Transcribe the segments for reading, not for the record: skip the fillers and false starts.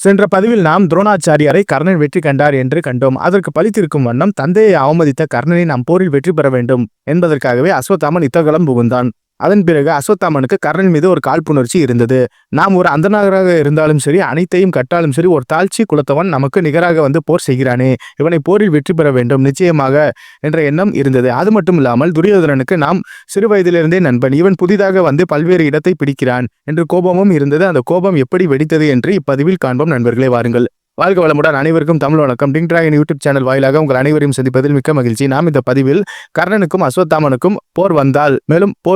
சென்ற பதிவில் நாம் துரோணாச்சாரியாரை கர்ணன் வெற்றி கண்டார் என்று கண்டோம். அதற்கு பழித்திருக்கும் வண்ணம் தந்தையை அவமதித்த கர்ணனை நாம் போரில் வெற்றி பெற வேண்டும் என்பதற்காகவே அஸ்வத்தாமன் யுத்தகளம் புகுந்தான். அதன் பிறகு அஸ்வத்தாமனுக்கு கர்ணன் மீது ஒரு காழ்ப்புணர்ச்சி இருந்தது. நாம் ஒரு அந்தணராக இருந்தாலும் சரி, அனைத்தையும் கட்டாலும் சரி, ஒரு தாழ்ச்சி குலத்தவன் நமக்கு நிகராக போர் செய்கிறானே, இவனை போரில் வெற்றி பெற வேண்டும் நிச்சயமாக என்ற எண்ணம் இருந்தது. அது மட்டும் இல்லாமல் துரியோதனனுக்கு நாம் சிறு வயதிலிருந்தே நண்பன், இவன் புதிதாக பல்வேறு இடத்தை பிடிக்கிறான் என்று கோபமும் இருந்தது. அந்த கோபம் எப்படி வெடித்தது என்று இப்பதிவில் காண்போம். நண்பர்களே, வாருங்கள். வாழ்க வளமுடன். அனைவருக்கும் தமிழ் வணக்கம். டிங் டிராகன் யூடியூப் சேனல் வாயிலாக உங்கள் அனைவரையும் சந்திப்பதில் மிக்க மகிழ்ச்சி. நாம் இந்த பதிவில் கர்ணனுக்கும் அஸ்வத்தாமனுக்கும் போர்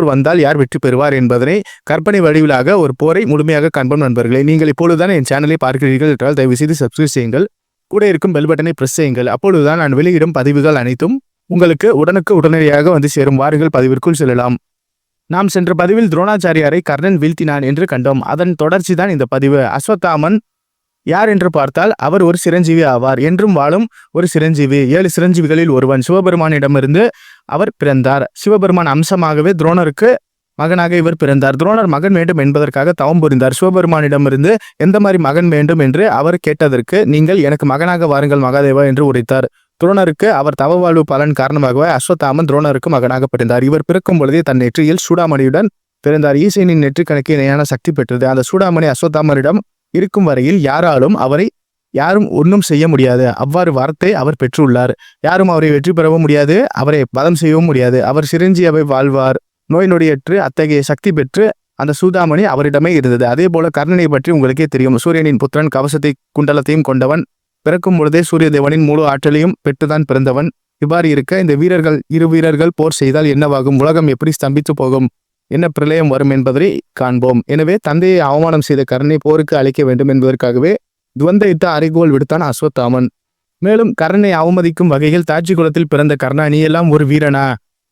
வந்தால் யார் வெற்றி பெறுவார் என்பதனை கற்பனை வடிவிலாக ஒரு போரை முழுமையாக காண்போம். நண்பர்களே, நீங்கள் இப்பொழுதுதான் என் சேனலை பார்க்கிறீர்கள் என்றால் தயவு செய்து சப்ஸ்கிரைப் செய்யுங்கள். கூட இருக்கும் பெல் பட்டனை பிரஸ் செய்யுங்கள். அப்பொழுதுதான் நான் வெளியிடும் பதிவுகள் அனைத்தும் உங்களுக்கு உடனடியாக சேரும். வாருங்கள், பதிவிற்குள் செல்லலாம். நாம் சென்ற பதிவில் துரோணாச்சாரியாரை கர்ணன் வீழ்த்தினான் என்று கண்டோம். அதன் தொடர்ச்சி தான் இந்த பதிவு. அஸ்வத்தாமன் யார் என்று பார்த்தால் அவர் ஒரு சிரஞ்சீவி ஆவார். என்றும் வாழும் ஒரு சிரஞ்சீவி. 7 சிரஞ்சீவிகளில் ஒருவன். சிவபெருமானிடமிருந்து அவர் பிறந்தார். சிவபெருமான் அம்சமாகவே துரோணருக்கு மகனாக இவர் பிறந்தார். துரோணர் மகன் வேண்டும் என்பதற்காக தவம் புரிந்தார். சிவபெருமானிடமிருந்து எந்த மாதிரி மகன் வேண்டும் என்று அவர் கேட்டதற்கு, நீங்கள் எனக்கு மகனாக வாருங்கள் மகாதேவா என்று உரைத்தார். துரோணருக்கு அவர் தவ வாழ்வு பலன் காரணமாகவே அஸ்வத்தாமன் துரோணருக்கு மகனாக பிறந்தார். இவர் பிறக்கும் பொழுதே தன் நெற்றியில் சூடாமணியுடன் பிறந்தார். ஈசனின் நெற்றி கணக்கு இணையான சக்தி பெற்றது. அந்த சூடாமணி அஸ்வத்தாமனிடம் இருக்கும் வரையில் யாரும் ஒன்றும் செய்ய முடியாது. அவ்வாறு வரத்தை அவர் பெற்றுள்ளார். யாரும் அவரை வெற்றி பெறவும் முடியாது, அவரை வதம் செய்யவும் முடியாது. அவர் சிரஞ்சீவி வாழ்வார், நோய் நொடியற்று அத்தகைய சக்தி பெற்று அந்த சூதாமணி அவரிடமே இருந்தது. அதே போல கர்ணனை பற்றி உங்களுக்கே தெரியும். சூரியனின் புத்திரன், கவசத்தை குண்டலத்தையும் கொண்டவன், பிறக்கும் பொழுதே சூரிய தேவனின் முழு ஆற்றலையும் பெற்றுதான் பிறந்தவன். இவ்வாறு இருக்க இந்த இரு வீரர்கள் போர் செய்தால் என்னவாகும், உலகம் எப்படி ஸ்தம்பித்து போகும், என்ன பிரளயம் வரும் என்பதை காண்போம். எனவே தந்தையை அவமானம் செய்த கர்ணனை போருக்கு அழைக்க வேண்டும் என்பதற்காகவே துவந்த யுத்த அறைகோல் விடுத்தான் அஸ்வத்தாமன். மேலும் கர்ணனை அவமதிக்கும் வகையில் தாட்சி குலத்தில் பிறந்த கர்ணா, நீ எல்லாம் ஒரு வீரனா,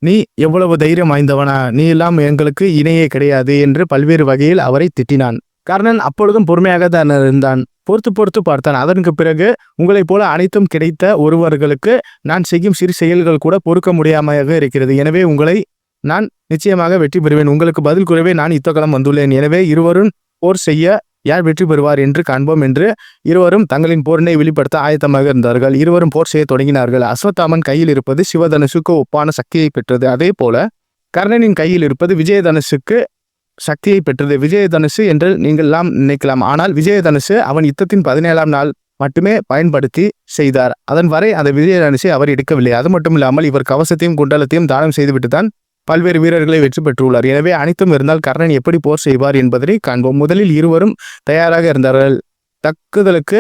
நீ எவ்வளவு தைரியம் வாய்ந்தவனா, நீ எல்லாம் எங்களுக்கு இணையே கிடையாது என்று பல்வேறு வகையில் அவரை திட்டினான். கர்ணன் அப்பொழுதும் பொறுமையாக தான் இருந்தான். பொறுத்து பார்த்தான். அதற்கு பிறகு, உங்களைப் போல அனைத்தும் கிடைத்த ஒருவர்களுக்கு நான் செய்யும் சிறு செயல்கள் கூட பொறுக்க முடியாமல் இருக்கிறது. எனவே உங்களை நான் நிச்சயமாக வெற்றி பெறுவேன். உங்களுக்கு பதில் கூறவே நான் யுத்தகளம் வந்துள்ளேன். எனவே இருவரும் போர் செய்ய யார் வெற்றி பெறுவார் என்று காண்போம் என்று இருவரும் தங்களின் போரினை வெளிப்படுத்த ஆயத்தமாக இருந்தார்கள். இருவரும் போர் செய்ய தொடங்கினார்கள். அஸ்வத்தாமன் கையில் இருப்பது சிவதனுசுக்கு ஒப்பான சக்தியை பெற்றது. அதே போல கர்ணனின் கையில் இருப்பது விஜயதனுசுக்கு சக்தியை பெற்றது. விஜயதனுசு என்று நீங்கள் எல்லாம் நினைக்கலாம். ஆனால் விஜயதனுசு அவன் யுத்தத்தின் 17ஆம் நாள் மட்டுமே பயன்படுத்தி செய்தார். அதன் வரை அந்த விஜயதனுசை அவர் எடுக்கவில்லை. அது மட்டும் இல்லாமல் இவர் கவசத்தையும் குண்டலத்தையும் தானம் செய்துவிட்டுதான் பல்வேறு வீரர்களை வெற்றி பெற்றுள்ளார். எனவே அனைத்தும் இருந்தால் கர்ணன் எப்படி போர் செய்வார் என்பதை காண்போம். முதலில் இருவரும் தயாராக இருந்தார்கள். தாக்குதலுக்கு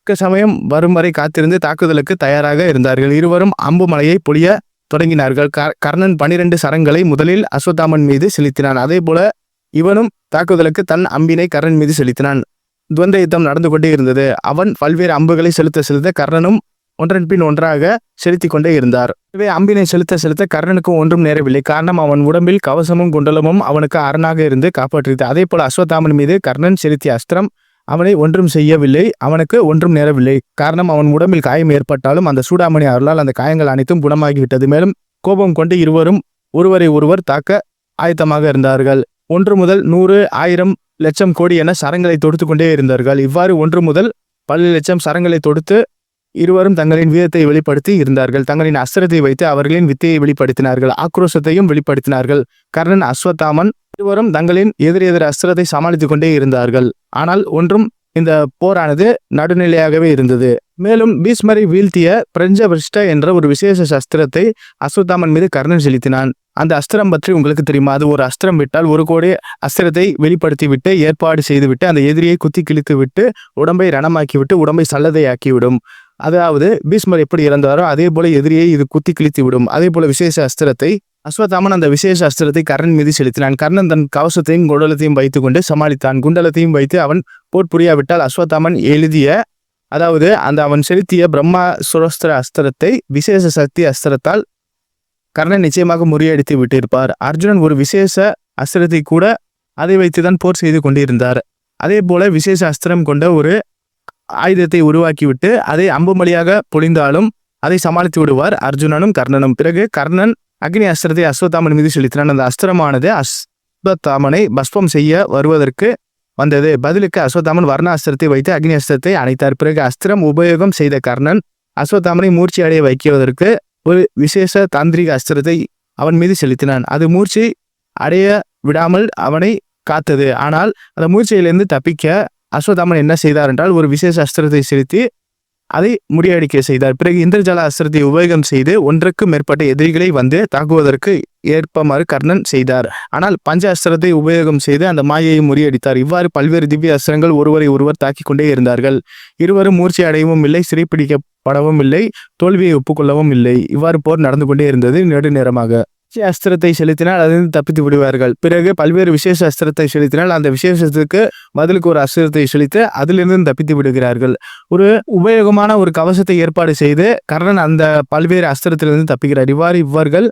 சமயம் வரும் வரை காத்திருந்து தாக்குதலுக்கு தயாராக இருந்தார்கள். இருவரும் அம்பு மலையை பொழிய தொடங்கினார்கள். கர்ணன் 12 சரங்களை முதலில் அஸ்வத்தாமன் மீது செலுத்தினான். அதே போல இவனும் தாக்குதலுக்கு தன் அம்பினை கர்ணன் மீது செலுத்தினான். துவந்த யுத்தம் நடந்து கொண்டே இருந்தது. அவன் பல்வேறு அம்புகளை செலுத்த கர்ணனும் ஒன்றன் பின் ஒன்றாக செலுத்தி கொண்டே இருந்தார். எனவே அம்பினை செலுத்த கர்ணனுக்கு ஒன்றும் நேரவில்லை. காரணம், அவன் உடம்பில் கவசமும் குண்டலமும் அவனுக்கு அரணாக இருந்து காப்பாற்றியது. அதே போல அஸ்வத்தாமன் மீது கர்ணன் செலுத்திய அஸ்திரம் அவனை ஒன்றும் செய்யவில்லை. அவனுக்கு ஒன்றும் நேரவில்லை. காரணம், அவன் உடம்பில் காயம் ஏற்பட்டாலும் அந்த சூடாமணி அருளால் அந்த காயங்கள் அனைத்தும் குணமாகிவிட்டது. மேலும் கோபம் கொண்டு இருவரும் ஒருவரை ஒருவர் தாக்க ஆயத்தமாக இருந்தார்கள். 1 முதல் 100, 1000, லட்சம், கோடி என சரங்களை தொடுத்து கொண்டே இருந்தார்கள். இவ்வாறு 1 முதல் பல லட்சம் சரங்களை தொடுத்து இருவரும் தங்களின் வீரத்தை வெளிப்படுத்தி இருந்தார்கள். தங்களின் அஸ்திரத்தை வைத்து அவர்களின் வித்தையை வெளிப்படுத்தினார்கள். ஆக்ரோஷத்தையும் வெளிப்படுத்தினார்கள். கர்ணன், அஸ்வத்தாமன் இருவரும் தங்களின் எதிர் அஸ்திரத்தை சமாளித்துக் கொண்டே இருந்தார்கள். ஆனால் ஒன்றும் இந்த போரானது நடுநிலையாகவே இருந்தது. மேலும் பீஷ்மரை வீழ்த்திய பிரஞ்சபிருஷ்ட என்ற ஒரு விசேஷ அஸ்திரத்தை அஸ்வத்தாமன் மீது கர்ணன் செலுத்தினான். அந்த அஸ்திரம் பற்றி உங்களுக்கு தெரியுமா? அது ஒரு அஸ்திரம் விட்டால் 1 கோடி அஸ்திரத்தை வெளிப்படுத்தி விட்டு ஏற்பாடு செய்துவிட்டு அந்த எதிரியை குத்தி கிழித்து விட்டு உடம்பை ரணமாக்கிவிட்டு உடம்பை சல்லதையாக்கிவிடும். அதாவது பீஷ்மர் எப்படி இறந்தாரோ அதே போல எதிரியை இது குத்தி கிழித்து விடும். அதே போல விசேஷ அஸ்திரத்தை அஸ்வத்தாமன் அந்த விசேஷ அஸ்திரத்தை கர்ணன் மீது செலுத்தினான். கர்ணன் தன் கவசத்தையும் குண்டலத்தையும் வைத்து கொண்டு சமாளித்தான். குண்டலத்தையும் வைத்து அவன் போர் புரியாவிட்டால் அஸ்வத்தாமன் அவன் செலுத்திய பிரம்மாசுரஸ்திர அஸ்திரத்தை விசேஷ சக்தி அஸ்திரத்தால் கர்ணன் நிச்சயமாக முறியடித்து விட்டிருப்பார். அர்ஜுனன் ஒரு விசேஷ அஸ்திரத்தை கூட அதை வைத்துதான் போர் செய்து கொண்டிருந்தார். அதே போல விசேஷ அஸ்திரம் கொண்ட ஒரு ஆயுதத்தை உருவாக்கிவிட்டு அதை அம்புமலியாக பொழிந்தாலும் அதை சமாளித்து விடுவார் அர்ஜுனனும் கர்ணனும். பிறகு கர்ணன் அக்னி அஸ்திரத்தை அஸ்வத்தாமன் மீது செலுத்தினான். அந்த அஸ்திரமானது அஸ்வத்தாமனை பஸ்பம் செய்ய வருவதற்கு வந்தது. பதிலுக்கு அஸ்வத்தாமன் வர்ண அஸ்திரத்தை வைத்து அக்னி அஸ்திரத்தை அணைத்தார். பிறகு அஸ்திரம் உபயோகம் செய்த கர்ணன் அஸ்வத்தாமனை மூர்ச்சி அடைய வைக்குவதற்கு ஒரு விசேஷ தாந்திரிக அஸ்திரத்தை அவன் மீது செலுத்தினான். அது மூர்ச்சி அடைய விடாமல் அவனை காத்தது. ஆனால் அந்த மூர்ச்சையிலிருந்து தப்பிக்க அஸ்வத்தாமன் என்ன செய்தார் என்றால் ஒரு விசேஷ அஸ்திரத்தை செலுத்தி அதை முறியடிக்க செய்தார். பிறகு இந்திரஜால அஸ்திரத்தை உபயோகம் செய்து ஒன்றுக்கு மேற்பட்ட எதிரிகளை வந்து தாக்குவதற்கு ஏற்பமாறு கர்ணன் செய்தார். ஆனால் பஞ்ச அஸ்திரத்தை உபயோகம் செய்து அந்த மாயையை முறியடித்தார். இவ்வாறு பல்வேறு திவ்ய அஸ்திரங்கள் ஒருவரை ஒருவர் தாக்கிக் கொண்டே இருந்தார்கள். இருவரும் மூர்ச்சி அடையவும் இல்லை, சிறைப்பிடிக்கப்படவும் இல்லை, தோல்வியை ஒப்புக்கொள்ளவும் இல்லை. இவ்வாறு போர் நடந்து கொண்டே இருந்தது நெடுநேரமாக. அஸ்திரத்தை செலுத்தினால் அதிலிருந்து தப்பித்து விடுவார்கள். பிறகு பல்வேறு விசேஷ அஸ்திரத்தை செலுத்தினால் அந்த விசேஷத்துக்கு பதிலுக்கு ஒரு அஸ்திரத்தை செலுத்தி அதிலிருந்து தப்பித்து விடுகிறார்கள். ஒரு உபயோகமான ஒரு கவசத்தை ஏற்பாடு செய்து கர்ணன் அந்த பல்வேறு அஸ்திரத்திலிருந்து தப்பிக்கிறார். இவர்கள்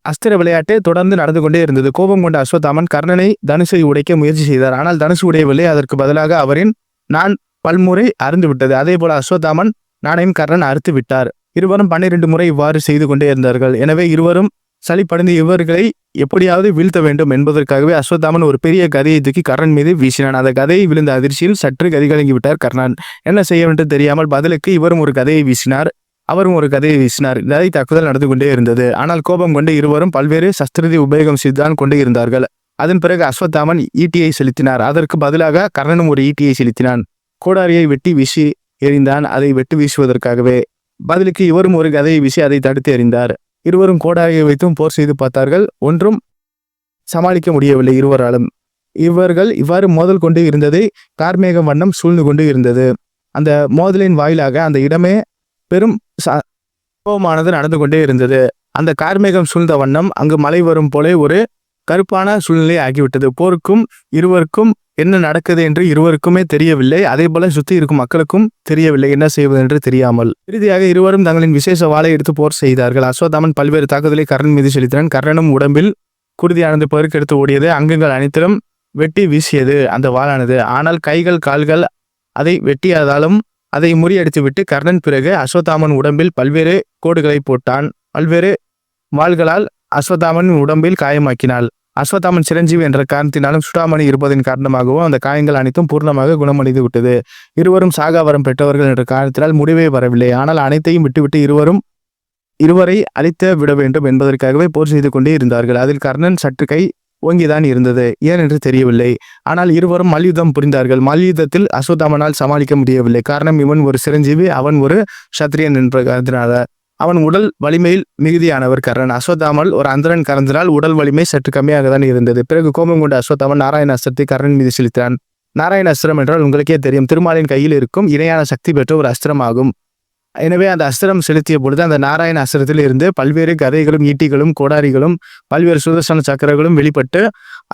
அஸ்திர விளையாட்டு தொடர்ந்து நடந்து கொண்டே இருந்தது. கோபம் கொண்ட அஸ்வத்தாமன் கர்ணனை தனுசை உடைக்க முயற்சி செய்தார். ஆனால் தனுசு உடையவில்லை. அதற்கு பதிலாக அவரின் நான் பல்முறை அறுந்து விட்டது. அதே போல அஸ்வத்தாமன் நானையும் கர்ணன் அறுத்து விட்டார். இருவரும் 12 முறை இவ்வாறு செய்து கொண்டே இருந்தார்கள். எனவே இருவரும் சளிப்படைந்து இவர்களை எப்படியாவது வீழ்த்த வேண்டும் என்பதற்காகவே அஸ்வத்தாமன் ஒரு பெரிய கதையை தூக்கி கர்ணன் மீது வீசினான். அந்த கதையை விழுந்த அதிர்ச்சியில் சற்று கதிகலங்கி விட்டார் கர்ணன். என்ன செய்ய வேண்டும் தெரியாமல் பதிலுக்கு இவரும் ஒரு கதையை வீசினார், அவரும் ஒரு கதையை வீசினார். கதை தாக்குதல் நடந்து கொண்டே இருந்தது. ஆனால் கோபம் கொண்டு இருவரும் பல்வேறு சஸ்திரத்தை உபயோகம் செய்துதான் கொண்டு இருந்தார்கள். அதன் பிறகு அஸ்வத்தாமன் ஈட்டியை செலுத்தினார். அதற்கு பதிலாக கர்ணனும் ஒரு ஈட்டியை செலுத்தினான். கோடாரியை வெட்டி வீசி எறிந்தான், அதை வெட்டி வீசுவதற்காகவே. பதிலுக்கு இவரும் ஒரு கதையை வீசி அதை தடுத்து எறிந்தார். இருவரும் கோடாரியை வைத்தும் போர் செய்து பார்த்தார்கள். ஒன்றும் சமாளிக்க முடியவில்லை இருவராலும். இவர்கள் இவ்வாறு மோதல் கொண்டு இருந்ததை கார்மேகம் வண்ணம் சூழ்ந்து கொண்டு இருந்தது. அந்த மோதலின் வாயிலாக அந்த இடமே பெரும் கோபமானது நடந்து கொண்டே இருந்தது. அந்த கார்மேகம் சூழ்ந்த வண்ணம் அங்கு மழை வரும் போலே ஒரு கருப்பான சூழ்நிலை ஆகிவிட்டது. போருக்கும் இருவருக்கும் என்ன நடக்குது என்று இருவருக்குமே தெரியவில்லை. அதே போல சுற்றி இருக்கும் மக்களுக்கும் தெரியவில்லை என்ன செய்வது என்று தெரியாமல். இறுதியாக இருவரும் தங்களின் விசேஷ வாளை எடுத்து போர் செய்தார்கள். அஸ்வத்தாமன் பல்வேறு தாக்குதலை கர்ணன் மீது செலுத்தினான். கர்ணனும் உடம்பில் குருதியானது பெருக்கெடுத்து ஓடியது. அங்கங்கள் அனைத்திலும் வெட்டி வீசியது அந்த வாளானது. ஆனால் கைகள் கால்கள் அதை வெட்டியதாலும் அதை முறியடித்து விட்டு கர்ணன் பிறகு அஸ்வத்தாமன் உடம்பில் பல்வேறு கோடுகளை போட்டான். பல்வேறு வாள்களால் அஸ்வத்தாமன் உடம்பில் காயமாக்கினாள். அஸ்வத்தாமன் சிரஞ்சீவி என்ற காரணத்தினாலும் சுடாமணி இருப்பதன் காரணமாகவும் அந்த காயங்கள் அனைத்தும் பூர்ணமாக குணமடைந்து விட்டது. இருவரும் சாகாவரம் பெற்றவர்கள் என்ற காரணத்தினால் முடிவே வரவில்லை. ஆனால் அனைத்தையும் விட்டுவிட்டு இருவரை அழித்து விட வேண்டும் என்பதற்காகவே போர் செய்து கொண்டே இருந்தார்கள். அதில் கர்ணன் சற்று கை ஓங்கிதான் இருந்தது, ஏன் என்று தெரியவில்லை. ஆனால் இருவரும் மல்யுத்தம் புரிந்தார்கள். மல்யுத்தத்தில் அஸ்வத்தாமனால் சமாளிக்க முடியவில்லை. காரணம் இவன் ஒரு சிரஞ்சீவி, அவன் ஒரு சத்திரியன் என்ற காரணத்தினால. அவன் உடல் வலிமையில் மிகுதியானவர் கர்ணன். அஸ்வத்தாமல் ஒரு அந்தரன் கறந்தனால் உடல் வலிமை சற்று கம்மியாக தான் இருந்தது. பிறகு கோபம் கொண்ட அஸ்வத்தாமன் நாராயண அஸ்திரத்தை கர்ணன் மீது செலுத்தினான். நாராயண அஸ்திரம் என்றால் உங்களுக்கே தெரியும், திருமாலின் கையில் இருக்கும் இணையான சக்தி பெற்ற ஒரு அஸ்திரமாகும். எனவே அந்த அஸ்திரம் செலுத்திய பொழுது அந்த நாராயண அஸ்திரத்தில் இருந்து பல்வேறு கதைகளும் ஈட்டிகளும் கோடாரிகளும் பல்வேறு சுதர்சன சக்கரங்களும் வெளிப்பட்டு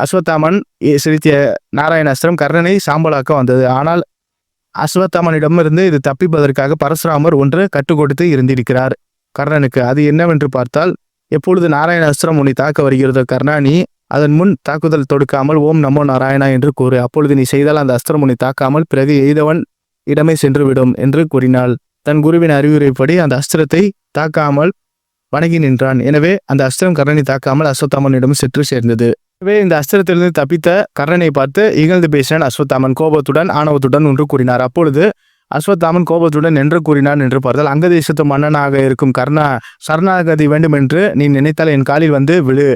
அஸ்வத்தாமன் செலுத்திய நாராயண அஸ்திரம் கர்ணனை சாம்பலாக்க வந்தது. ஆனால் அஸ்வத்தாமனிடமிருந்து இது தப்பிப்பதற்காக பரசுராமர் ஒன்று கற்றுக் கொடுத்து இருந்திருக்கிறார் கர்ணனுக்கு. அது என்னவென்று பார்த்தால், எப்பொழுது நாராயண அஸ்திரம் உன்னை தாக்க வருகிறதோ கர்ணா, நீ அதன் முன் தாக்குதல் தொடுக்காமல் ஓம் நமோ நாராயணா என்று கூறு. அப்பொழுது நீ செய்தால் அந்த அஸ்திரம் உன்னை தாக்காமல் பிறகு எய்தவன் இடமே சென்று விடும் என்று கூறினாள். தன் குருவின் அறிவுரைப்படி அந்த அஸ்திரத்தை தாக்காமல் வணங்கி நின்றான். எனவே அந்த அஸ்திரம் கர்ணனை தாக்காமல் அஸ்வத்தாமனிடம் சென்று சேர்ந்தது. எனவே இந்த அஸ்திரத்திலிருந்து தப்பித்த கர்ணனை பார்த்து இகழ்ந்து பேசினான் அஸ்வத்தாமன். கோபத்துடன் ஆணவத்துடன் ஒன்று கூறினார். அப்பொழுது அஸ்வத்தாமன் கோபத்துடன் என்று கூறினான் என்று பார்த்தால், அங்க தேசத்து மன்னனாக இருக்கும் கர்ணா, சரணாகதி வேண்டும் என்று நீ நினைத்தால் என் காலில் வந்து விழு,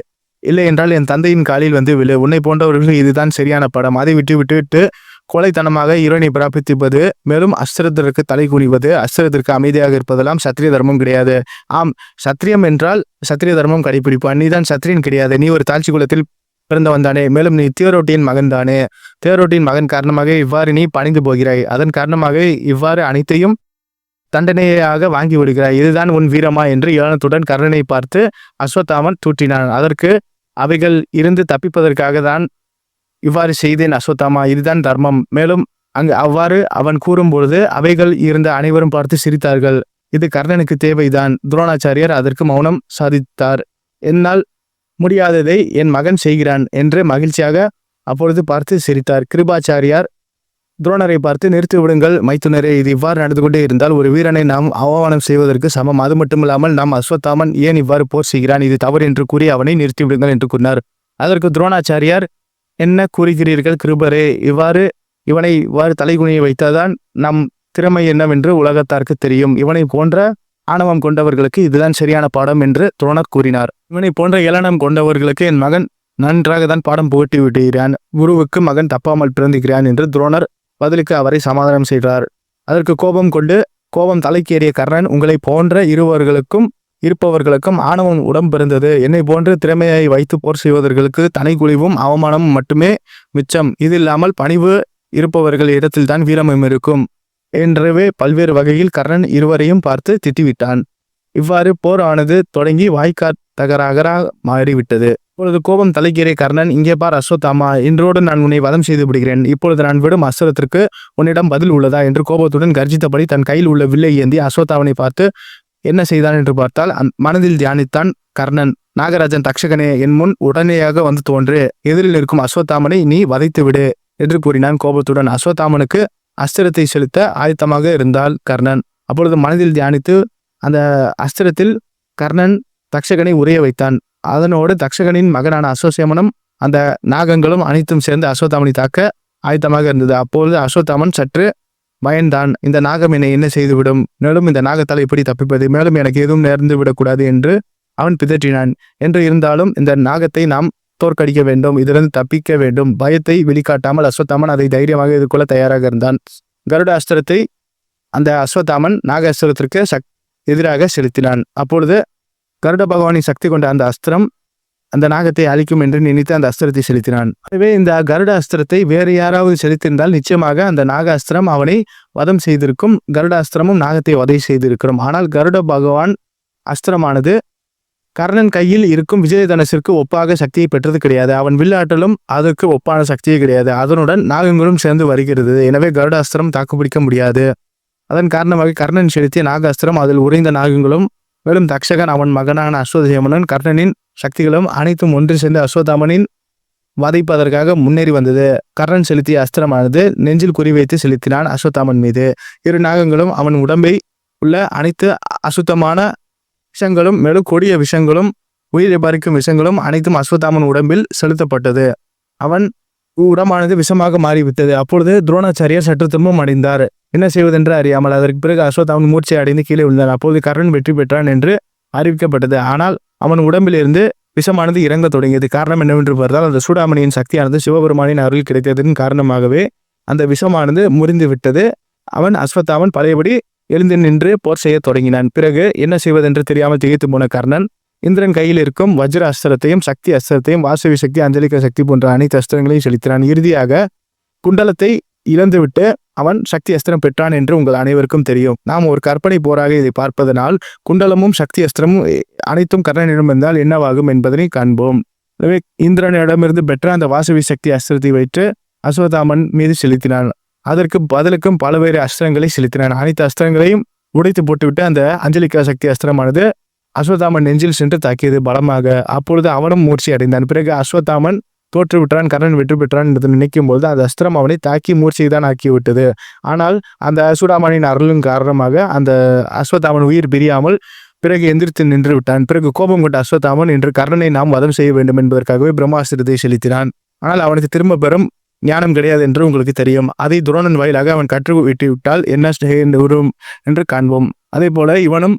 இல்லை என்றால் என் தந்தையின் காலில் வந்து விழு. உன்னை போன்றவர்களுக்கு இதுதான் சரியான படம். அதை விட்டு கொலைத்தனமாக இறைவனை பிரார்த்திப்பது, மேலும் அஸ்திரத்திற்கு தலை குனிவது, அஸ்திரத்திற்கு அமைதியாக இருப்பதெல்லாம் சத்திரிய தர்மம் கிடையாது. ஆம், சத்திரியம் என்றால் சத்திரிய தர்மம் கடைபிடிப்பான். நீதான் சத்திரியன் கிடையாது. நீ ஒரு தாழ்ச்சி குலத்தில் பிறந்தவன் தானே. மேலும் நீ தேரோட்டியின் மகன் தானே. தேரோட்டியின் மகன் காரணமாக இவ்வாறு நீ பணிந்து போகிறாய். அதன் காரணமாக இவ்வாறு அனைத்தையும் தண்டனையாக வாங்கி விடுகிறாய். இதுதான் உன் வீரமா என்று ஏளனத்துடன் கர்ணனை பார்த்து அஸ்வத்தாமன் தூற்றினான். அதற்கு அவைகள் இருந்து தப்பிப்பதற்காக தான் இவ்வாறு செய்தேன் அஸ்வத்தாமா, இதுதான் தர்மம். மேலும் அவ்வாறு அவன் கூறும்பொழுது அவைகள் இருந்த அனைவரும் பார்த்து சிரித்தார்கள். இது கர்ணனுக்கு தேவைதான். துரோணாச்சாரியர் அதற்கு மௌனம் சாதித்தார். என்னால் முடியாததை என் மகன் செய்கிறான் என்று மகிழ்ச்சியாக அப்பொழுது பார்த்து சிரித்தார். கிருபாச்சாரியார் துரோணரை பார்த்து, நிறுத்தி விடுங்கள் மைத்துனரே, இது இவ்வாறு நடந்து கொண்டே இருந்தால் ஒரு வீரனை நாம் அவமானம் செய்வதற்கு சமம். அது மட்டுமில்லாமல் நாம் அஸ்வத்தாமன் ஏன் இவ்வாறு போர் செய்கிறான், இது தவறு என்று கூறி அவனை நிறுத்தி விடுங்கள் என்று கூறினார். அதற்கு துரோணாச்சாரியார், என்ன கூறுகிறீர்கள் கிருபரே? இவனை இவ்வாறு தலைகுனிய வைத்தாதான் நம் திறமை என்னவென்று உலகத்தாருக்கு தெரியும். இவனை போன்ற ஆணவம் கொண்டவர்களுக்கு இதுதான் சரியான பாடம் என்று துரோணர் கூறினார். இவனை போன்ற ஏளனம் கொண்டவர்களுக்கு என் மகன் நன்றாக தான் பாடம் புகட்டி விடுகிறான். குருவுக்கு மகன் தப்பாமல் பிறந்துகிறான் என்று துரோணர் பதிலுக்கு அவரை சமாதானம் செய்தார். அதற்கு கோபம் தலைக்கேறிய கர்ணன், உங்களை போன்ற இருப்பவர்களுக்கும் ஆணவம் உடம்பிருந்தது. என்னை போன்ற திறமையை வைத்து போர் செய்வதற்கு தனிக்குழிவும் அவமானமும் மட்டுமே மிச்சம். இது இல்லாமல் பணிவு இருப்பவர்கள் இடத்தில்தான் வீரமும் இருக்கும் என்றவே பல்வேறு வகையில் கர்ணன் இருவரையும் பார்த்து திட்டிவிட்டான். இவ்வாறு போர் ஆனது தொடங்கி வாய்க்காத்தகராக மாறிவிட்டது. இப்பொழுது கோபம் தலைக்கேறிய கர்ணன், இங்கே பார் அஸ்வத்தாமா, இன்றோடு நான் உன்னை வதம் செய்து விடுகிறேன். இப்பொழுது நான் விடும் அஸ்திரத்திற்கு உன்னிடம் பதில் உள்ளதா என்று கோபத்துடன் கர்ஜித்தபடி தன் கையில் உள்ள வில்லை ஏந்தி அஸ்வத்தாமனை பார்த்து என்ன செய்தான் என்று பார்த்தால், மனதில் தியானித்தான் கர்ணன். நாகராஜன் தக்ஷகனே, என் முன் உடனேயாக வந்து தோன்று, எதிரில் இருக்கும் அஸ்வத்தாமனை நீ வதைத்து விடு என்று கூறினான் கோபத்துடன். அஸ்வத்தாமனுக்கு அஸ்திரத்தை செலுத்த ஆயத்தமாக இருந்தால் கர்ணன். அப்பொழுது மனதில் தியானித்து அந்த அஸ்திரத்தில் கர்ணன் தக்ஷகனை உரைய வைத்தான். அதனோடு தக்ஷகனின் மகனான அஸ்வசேமனும் அந்த நாகங்களும் அனைத்தும் சேர்ந்து அஸ்வத்தாமனை தாக்க ஆயத்தமாக இருந்தது. அப்பொழுது அஸ்வத்தாமன் சற்று பயந்தான். இந்த நாகம் என்னை என்ன செய்துவிடும், மேலும் இந்த நாகத்தால் எப்படி தப்பிப்பது, மேலும் எனக்கு எதுவும் நேர்ந்து விடக்கூடாது என்று அவன் பிதற்றினான். என்று இருந்தாலும் இந்த நாகத்தை நாம் தோற்கடிக்க வேண்டும், இதிலிருந்து தப்பிக்க வேண்டும். பயத்தை வெளிக்காட்டாமல் அஸ்வத்தாமன் அதை தைரியமாக எதிர்கொள்ள தயாராக இருந்தான். கருட அஸ்திரத்தை அந்த அஸ்வத்தாமன் நாக அஸ்திரத்திற்கு எதிராக செலுத்தினான். அப்பொழுது கருட பகவானின் சக்தி கொண்ட அந்த அஸ்திரம் அந்த நாகத்தை அழிக்கும் என்று நினைத்து அந்த அஸ்திரத்தை செலுத்தினான். எனவே இந்த கருட அஸ்திரத்தை வேறு யாராவது செலுத்தியிருந்தால் நிச்சயமாக அந்த நாக அஸ்திரம் அவனை வதம் செய்திருக்கும். கருட அஸ்திரமும் நாகத்தை வதை செய்திருக்கிறோம். ஆனால் கருட பகவான் அஸ்திரமானது கர்ணன் கையில் இருக்கும் விஜயதனுசிற்கு ஒப்பாக சக்தியை பெற்றது கிடையாது. அவன் வில்லாற்றலும் அதற்கு ஒப்பான சக்தியே கிடையாது. அதனுடன் நாகங்களும் சேர்ந்து வருகிறது. எனவே கருட அஸ்திரம் தாக்குப்பிடிக்க முடியாது. அதன் காரணமாக கர்ணன் செலுத்திய நாக அஸ்திரம் அதில் உறைந்த நாகங்களும் மேலும் தக்ஷகன் அவன் மகனான அஸ்வதேமனன் கர்ணனின் சக்திகளும் அனைத்தும் ஒன்று சேர்ந்து அஸ்வத்தாமனின் வதைப்பதற்காக முன்னேறி வந்தது. கர்ணன் செலுத்திய அஸ்திரமானது நெஞ்சில் குறிவைத்து செலுத்தினான் அஸ்வத்தாமன் மீது. இரு நாகங்களும் அவன் உடம்பை உள்ள அனைத்து அசுத்தமான விஷங்களும் மேலும் கொடிய விஷங்களும் உயிரை பறிக்கும் விஷங்களும் அனைத்தும் அஸ்வத்தாமன் உடம்பில் செலுத்தப்பட்டது. அவன் உடம்பானது விஷமாக மாறிவிட்டது. அப்பொழுது துரோணாச்சாரியர் சற்று துன்பம் அடைந்தார். என்ன செய்வதென்று அறியாமல். அதற்கு பிறகு அஸ்வத்தாமன் மூர்ச்சை அடைந்து கீழே விழுந்தான். அப்போது கர்ணன் வெற்றி பெற்றான் என்று அறிவிக்கப்பட்டது. ஆனால் அவன் உடம்பிலிருந்து விஷமானது இறங்க தொடங்கியது. காரணம் என்னவென்று பார்த்தால் அந்த சூடாமணியின் சக்தியானது சிவபெருமானின் அருள் கிடைத்ததன் காரணமாகவே அந்த விஷமானது முறிந்து விட்டது. அவன் அஸ்வத்தாமன் பழையபடி எழுந்து நின்று போர் செய்ய தொடங்கினான். பிறகு என்ன செய்வதென்று தெரியாமல் திகைத்து போன கர்ணன் இந்திரன் கையில் இருக்கும் வஜ்ர அஸ்திரத்தையும் சக்தி அஸ்திரத்தையும் வாசவி சக்தி அஞ்சலிக்க சக்தி போன்ற அனைத்து அஸ்திரங்களையும் செலுத்தினான். இறுதியாக குண்டலத்தை இழந்துவிட்டு அவன் சக்தி அஸ்திரம் பெற்றான் என்று உங்கள் அனைவருக்கும் தெரியும். நாம் ஒரு கற்பனை போராக இதை பார்ப்பதனால் குண்டலமும் சக்தி அஸ்திரமும் அனைத்தும் கர்ணனிடம் இருந்தால் என்னவாகும் என்பதனை காண்போம். எனவே இந்திரனிடமிருந்து பெற்ற அந்த வாசவி சக்தி அஸ்திரத்தை வைத்து அஸ்வத்தாமன் மீது செலுத்தினான். அதற்கு பதிலுக்கும் பல்வேறு அஸ்திரங்களை செலுத்தினான். அனைத்து அஸ்திரங்களையும் உடைத்து போட்டுவிட்டு அந்த அஞ்சலிக்கா சக்தி அஸ்திரமானது அஸ்வத்தாமன் நெஞ்சில் சென்று தாக்கியது பலமாக. அப்பொழுது அவனும் மூர்ச்சி அடைந்தான். பிறகு அஸ்வத்தாமன் தோற்றுவிட்டான், கர்ணன் வெற்றி பெற்றான் என்று நினைக்கும் பொழுது அந்த அஸ்திரம் அவனை தாக்கி மூர்ச்சியை தான் ஆக்கிவிட்டது. ஆனால் அந்த சூடாமணியின் அருளின் காரணமாக அந்த அஸ்வத்தாமன் உயிர் பிரியாமல் பிறகு எந்திரித்து நின்று விட்டான். பிறகு கோபம் கொண்ட அஸ்வத்தாமன் இன்று கர்ணனை நாம் வதம் செய்ய வேண்டும் என்பதற்காகவே பிரம்மாஸ்திரத்தை செலுத்தினான். ஆனால் அவனுக்கு திரும்ப பெறும் ஞானம் கிடையாது என்று உங்களுக்கு தெரியும். அதை துரோணன் வாயிலாக அவன் கற்று விட்டுவிட்டால் என்ன வரும் என்று காண்போம். அதே போல இவனும்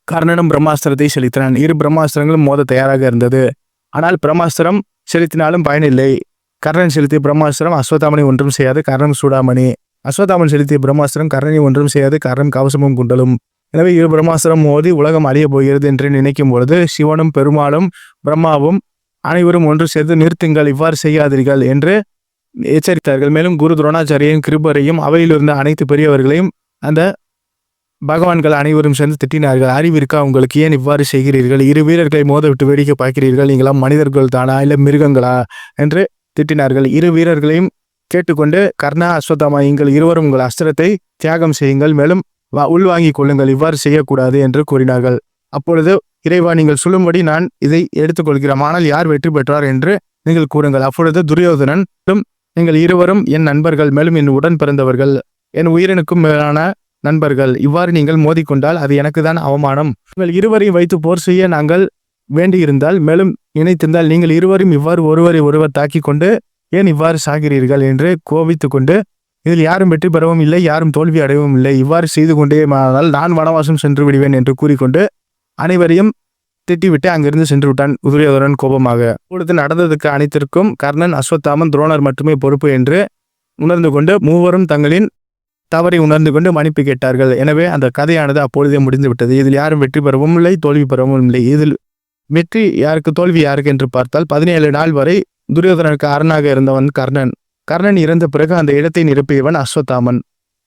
கர்ணனும் பிரம்மாஸ்திரத்தை செலுத்தினான். இரு பிரம்மாஸ்திரங்களும் மோத தயாராக இருந்தது. ஆனால் பிரம்மாஸ்திரம் செலுத்தினாலும் பயனில்லை. கர்ணன் செலுத்திய பிரம்மாஸ்திரம் அஸ்வத்தாமனை ஒன்றும் செய்யாது, கர்ணன் சூடாமணி. அஸ்வத்தாமன் செலுத்திய பிரம்மாஸ்திரம் கர்ணனை ஒன்றும் செய்யாது, கர்ணன் கவசமும் குண்டலும். எனவே இரு பிரம்மாஸ்திரம் மோதி உலகம் அழிய போகிறது என்று நினைக்கும் பொழுது சிவனும் பெருமாளும் பிரம்மாவும் அனைவரும் ஒன்று சேர்ந்து நிறுத்துங்கள், இவ்வாறு செய்யாதீர்கள் என்று எச்சரித்தார்கள். மேலும் குரு துரோணாச்சாரியையும் கிருபரையும் அவையிலிருந்த அனைத்து பெரியவர்களையும் அந்த பகவான்கள் அனைவரும் சேர்ந்து திட்டினார்கள். அறிவிற்கா உங்களுக்கு, ஏன் இவ்வாறு செய்கிறீர்கள்? இரு வீரர்களை மோத விட்டு வேடிக்கை பார்க்கிறீர்கள். நீங்களாம் மனிதர்கள் தானா இல்லை மிருகங்களா என்று திட்டினார்கள். இரு வீரர்களையும் கேட்டுக்கொண்டு கர்ணா அஸ்வத்தாமா, நீங்கள் இருவரும் உங்கள் அஸ்திரத்தை தியாகம் செய்யுங்கள், மேலும் உள்வாங்கிக் கொள்ளுங்கள், இவ்வாறு செய்யக்கூடாது என்று கூறினார்கள். அப்பொழுது இறைவா, நீங்கள் சொல்லும்படி நான் இதை எடுத்துக்கொள்கிறோம். ஆனால் யார் வெற்றி பெற்றார் என்று நீங்கள் கூறுங்கள். அப்பொழுது துரியோதனன், நீங்கள் இருவரும் என் நண்பர்கள், மேலும் என் உடன் பிறந்தவர்கள், என் உயிரினுக்கும் மேலான நண்பர்கள். இவ்வாறு நீங்கள் மோதிக்கொண்டால் அது எனக்கு தான் அவமானம். நீங்கள் இருவரையும் வைத்து போர் செய்ய நாங்கள் வேண்டியிருந்தால், மேலும் நினைத்திருந்தால் நீங்கள் இருவரும் இவ்வாறு ஒருவரை ஒருவர் தாக்கி கொண்டு ஏன் இவ்வாறு சாகிறீர்கள் என்று கோபித்து கொண்டு இதில் யாரும் வெற்றி பெறவும் இல்லை, யாரும் தோல்வி அடையவும் இல்லை, இவ்வாறு செய்து கொண்டே ஆனால் நான் வனவாசம் சென்று விடுவேன் என்று கூறிக்கொண்டு அனைவரையும் திட்டிவிட்டு அங்கிருந்து சென்று விட்டான் துரியோதனன் கோபமாக. இப்பொழுது நடந்ததுக்கு அனைத்திற்கும் கர்ணன், அஸ்வத்தாமன், துரோணர் மட்டுமே பொறுப்பு என்று உணர்ந்து கொண்டு மூவரும் தங்களின் தவறை உணர்ந்து கொண்டு மன்னிப்பு கேட்டார்கள். எனவே அந்த கதையானது அப்பொழுதே முடிந்து விட்டது. இதில் யாரும் வெற்றி பெறவும் இல்லை, தோல்வி பெறவும் இல்லை. இதில் வெற்றி யாருக்கு, தோல்வி யாருக்கு என்று பார்த்தால் 17 நாள் வரை துரியோதனனுக்கு அரணாக இருந்தவன் கர்ணன். கர்ணன் இறந்த பிறகு அந்த இடத்தை நிரப்பியவன் அஸ்வத்தாமன்.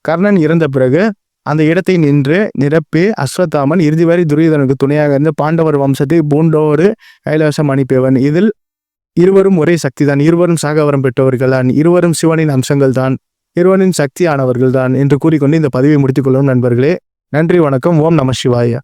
கர்ணன் இறந்த பிறகு அந்த இடத்தை நின்று நிரப்பி அஸ்வத்தாமன் இறுதி வரை துரியோதனுக்கு துணையாக இருந்து பாண்டவர் வம்சத்தை பூண்டோடு கைலாசம் அனுப்பியவன். இதில் இருவரும் ஒரே சக்தி தான், இருவரும் சாகவரம் பெற்றவர்கள் தான், இருவரும் சிவனின் அம்சங்கள் தான், இருவரின் சக்தியானவர்கள் தான் என்று கூறிக்கொண்டு இந்த பதிவை முடித்துக் கொள்ளும் நண்பர்களே. நன்றி, வணக்கம். ஓம் நம சிவாய.